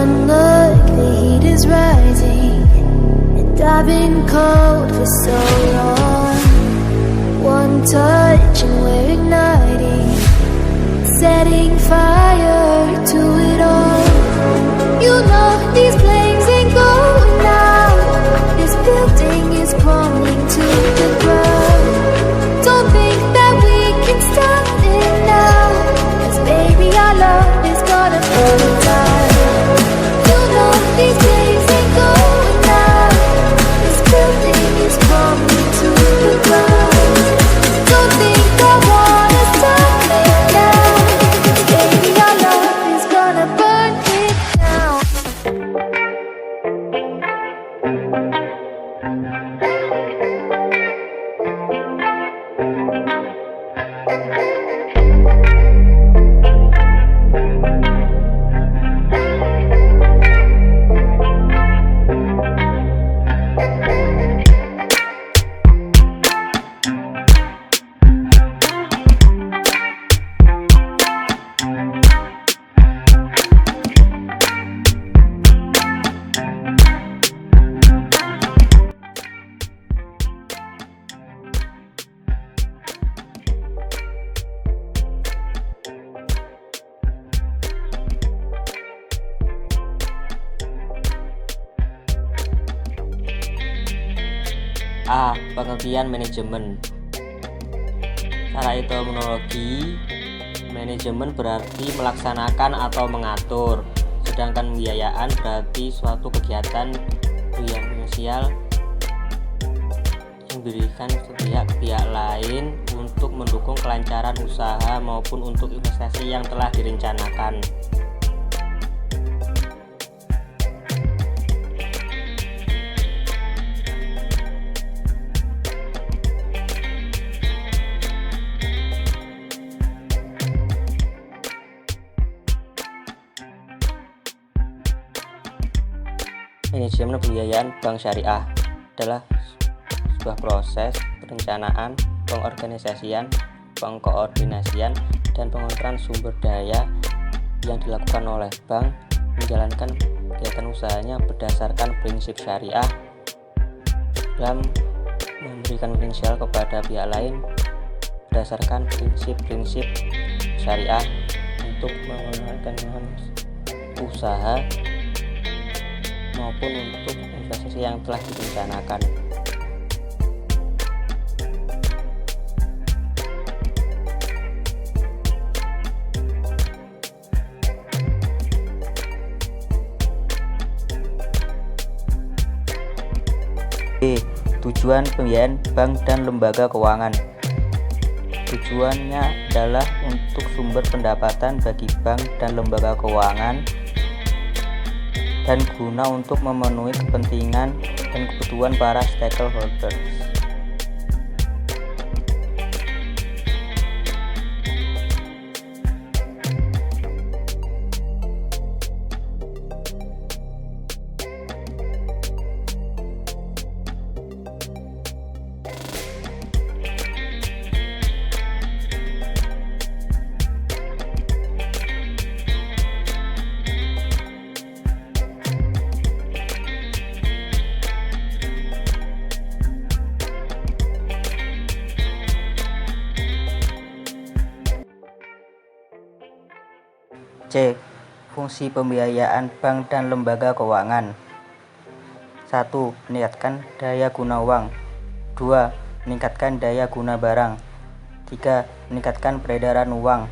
One look, the heat is rising, and I've been cold for so long. One touch and we're igniting, setting fire to it all. You know these flames ain't going out. This building is crumbling to the ground. Don't think that we can stop it now, 'cause baby our love is gonna burn it down. You know these flames ain't going out. This building is crumbling to the ground. Don't think I wanna stop it now, 'cause baby our love is gonna burn it down. A. Pengertian manajemen. Secara etimologi, manajemen berarti melaksanakan atau mengatur, sedangkan pembiayaan berarti suatu kegiatan finansial yang diberikan sepihak ke pihak lain untuk mendukung kelancaran usaha maupun untuk investasi yang telah direncanakan. Manajemen pembiayaan bank syariah adalah sebuah proses perencanaan, pengorganisasian, pengkoordinasian, dan pengontrolan sumber daya yang dilakukan oleh bank menjalankan kegiatan usahanya berdasarkan prinsip syariah dalam memberikan finansial kepada pihak lain berdasarkan prinsip-prinsip syariah untuk menjalankan usaha maupun untuk investasi yang telah direncanakan. B. Tujuan pembiayaan bank dan lembaga keuangan. Tujuannya adalah untuk sumber pendapatan bagi bank dan lembaga keuangan dan guna untuk memenuhi kepentingan dan kebutuhan para stakeholders. C. Fungsi pembiayaan bank dan lembaga keuangan. 1. Meningkatkan daya guna uang. 2. Meningkatkan daya guna barang. 3. Meningkatkan peredaran uang.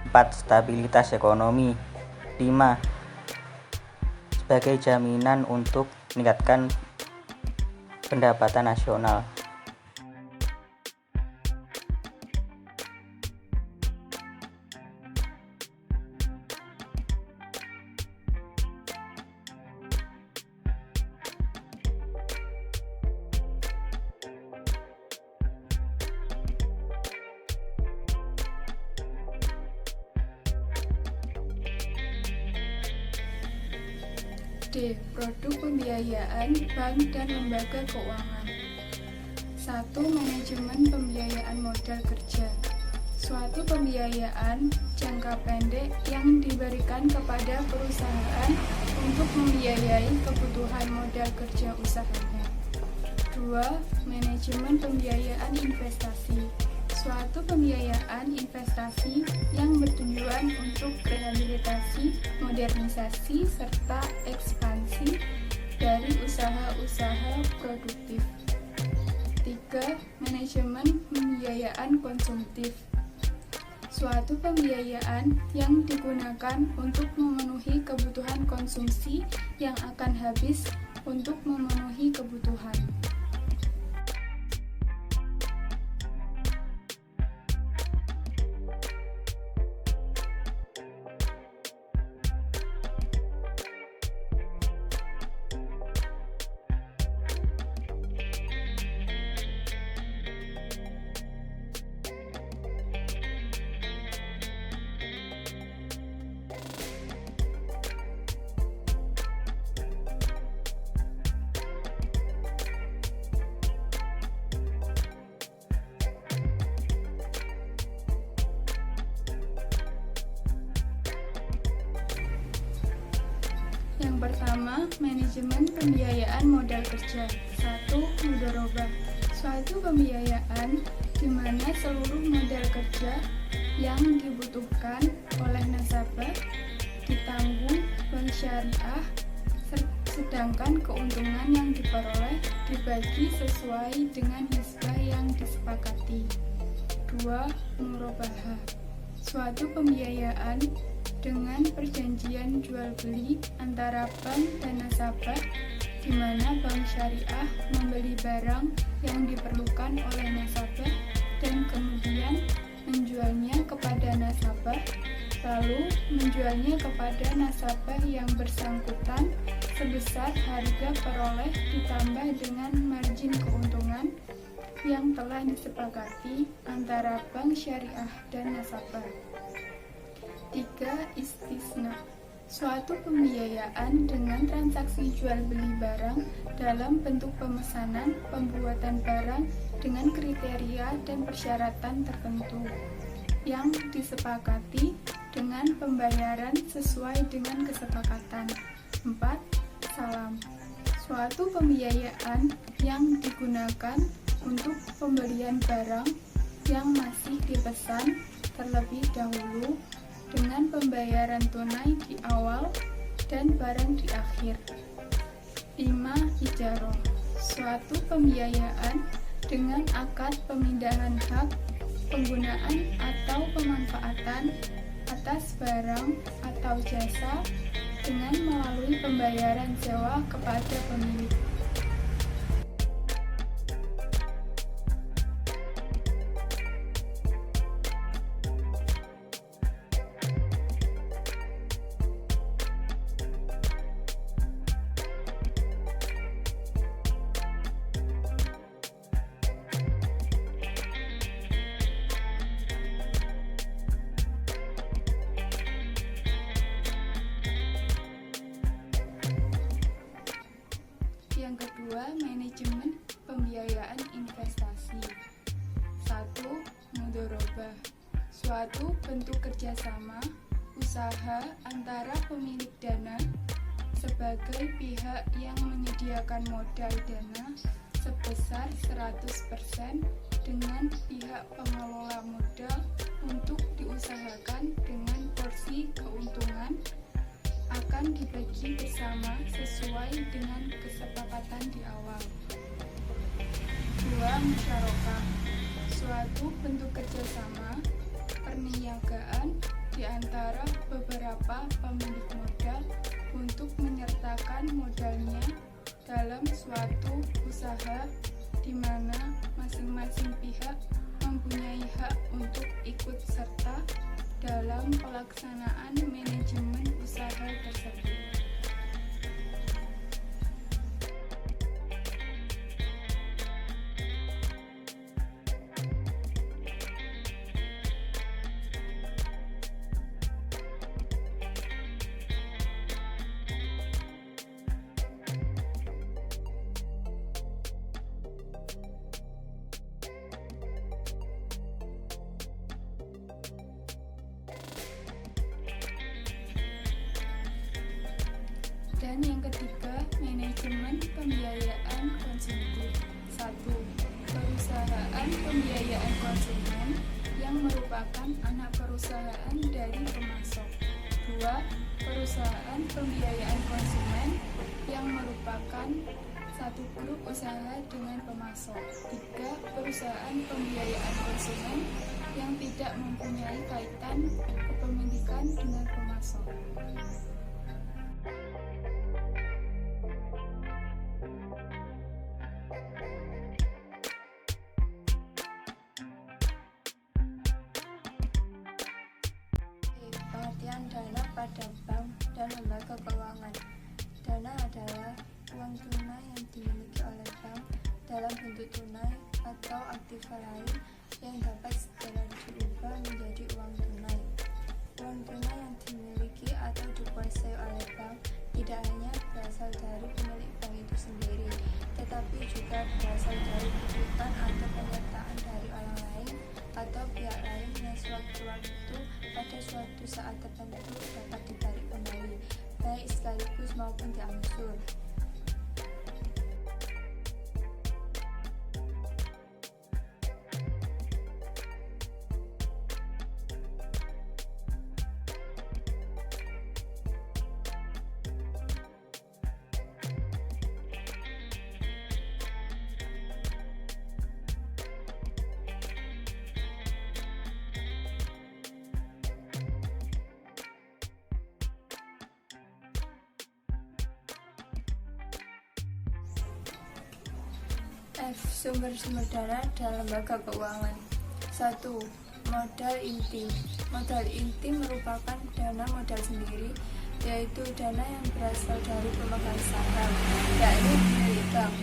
4. Stabilitas ekonomi. 5. Sebagai jaminan untuk meningkatkan pendapatan nasional. D. Produk pembiayaan bank dan lembaga keuangan. 1. Manajemen pembiayaan modal kerja. suatu pembiayaan jangka pendek yang diberikan kepada perusahaan untuk membiayai kebutuhan modal kerja usahanya. 2. Manajemen pembiayaan investasi. Suatu pembiayaan investasi yang bertujuan untuk rehabilitasi, modernisasi, serta ekspansi dari usaha-usaha produktif. 3. Manajemen pembiayaan konsumtif. Suatu pembiayaan yang digunakan untuk memenuhi kebutuhan konsumsi yang akan habis untuk memenuhi kebutuhan. Yang pertama, manajemen pembiayaan modal kerja. 1. Mudharabah. Suatu pembiayaan di mana seluruh modal kerja yang dibutuhkan oleh nasabah ditanggung bank syariah, sedangkan keuntungan yang diperoleh dibagi sesuai dengan nisbah yang disepakati. 2. Murabahah. Suatu pembiayaan dengan perjanjian jual beli antara bank dan nasabah, di mana bank syariah membeli barang yang diperlukan oleh nasabah dan kemudian menjualnya kepada nasabah, lalu menjualnya kepada nasabah yang bersangkutan sebesar harga peroleh ditambah dengan margin keuntungan yang telah disepakati antara bank syariah dan nasabah. 3. Istisna. Suatu pembiayaan dengan transaksi jual beli barang dalam bentuk pemesanan, pembuatan barang dengan kriteria dan persyaratan tertentu yang disepakati dengan pembayaran sesuai dengan kesepakatan. 4. Salam. Suatu pembiayaan yang digunakan untuk pembelian barang yang masih dipesan terlebih dahulu dengan pembayaran tunai di awal dan barang di akhir. 5. Ijarah. Suatu pembiayaan dengan akad pemindahan hak, penggunaan atau pemanfaatan atas barang atau jasa dengan melalui pembayaran sewa kepada pemilik. Yang kedua, manajemen pembiayaan investasi. 1. Mudharabah. Suatu bentuk kerjasama usaha antara pemilik dana sebagai pihak yang menyediakan modal dana sebesar 100% dengan pihak pengelola modal untuk diusahakan dengan porsi keuntungan akan dibagi bersama sesuai dengan kesepakatan di awal. 2. Musyarakah. Suatu bentuk kerjasama perniagaan di antara beberapa pemilik modal untuk menyertakan modalnya dalam suatu usaha di mana masing-masing pihak mempunyai hak untuk ikut serta dalam pelaksanaan manajemen usaha tersebut. Dan yang ketiga, manajemen pembiayaan konsumtif. 1. Perusahaan pembiayaan konsumen yang merupakan anak perusahaan dari pemasok. 2. Perusahaan pembiayaan konsumen yang merupakan satu grup usaha dengan pemasok. 3. Perusahaan pembiayaan konsumen yang tidak mempunyai kaitan kepemilikan dengan pemasok. Pengertian dana pada bank dan lembaga keuangan. Dana adalah uang tunai yang dimiliki oleh bank dalam bentuk tunai atau aktiva lain yang dapat segera diubah menjadi uang tunai. Uang tunai yang dimiliki atau dikuasai oleh bank tidak hanya berasal dari pemilik bank itu sendiri, tetapi juga berasal dari titipan atau penyertaan dari orang lain atau pihak lain yang sewaktu-waktu pada suatu saat tertentu dapat ditarik kembali, baik sekaligus maupun diangsur. F. Sumber-sumber dana dalam lembaga keuangan. 1. Modal inti. Modal inti merupakan dana modal sendiri, yaitu dana yang berasal dari pemegang saham, yakni pemilik bank.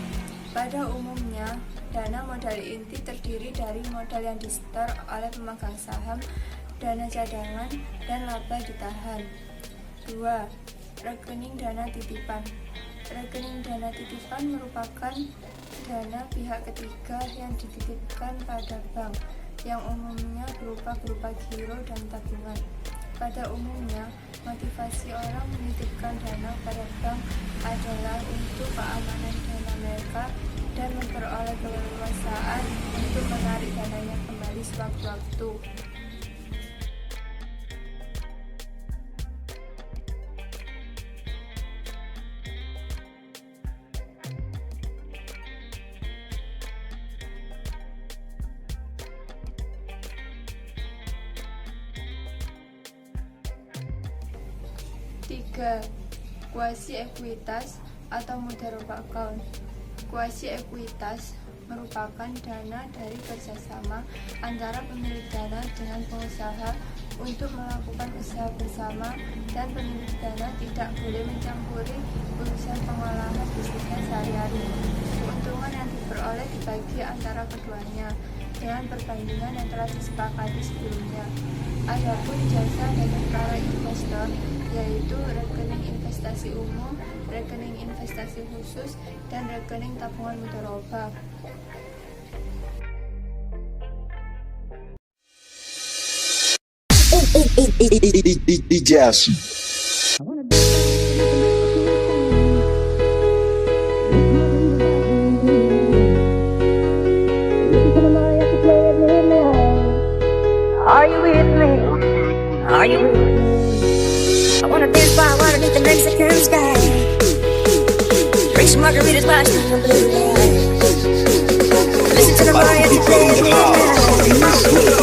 Pada umumnya, dana modal inti terdiri dari modal yang disetor oleh pemegang saham, dana cadangan, dan laba ditahan. 2. Rekening dana titipan. Rekening dana titipan merupakan dana pihak ketiga yang dititipkan pada bank, yang umumnya berupa giro dan tabungan. Pada umumnya, motivasi orang menitipkan dana pada bank adalah untuk keamanan dana mereka dan memperoleh keleluasaan untuk menarik dananya kembali sewaktu-waktu. Tiga, kuasi ekuitas atau mudharabah account. Kuasi ekuitas merupakan dana dari kerjasama antara pemilik dana dengan pengusaha untuk melakukan usaha bersama, dan pemilik dana tidak boleh mencampuri urusan pengolahan bisnisnya sehari-hari. Keuntungan yang diperoleh dibagi antara keduanya dengan perbandingan yang telah disepakati sebelumnya. Adapun jasa dari para investor, yaitu rekening investasi umum, rekening investasi khusus, dan rekening tabungan mudharabah. Are you with me? Are you with me? I wanna dance by water beneath the Mexican sky. Drink some margaritas by some blue light. Listen to the mariachi play at midnight.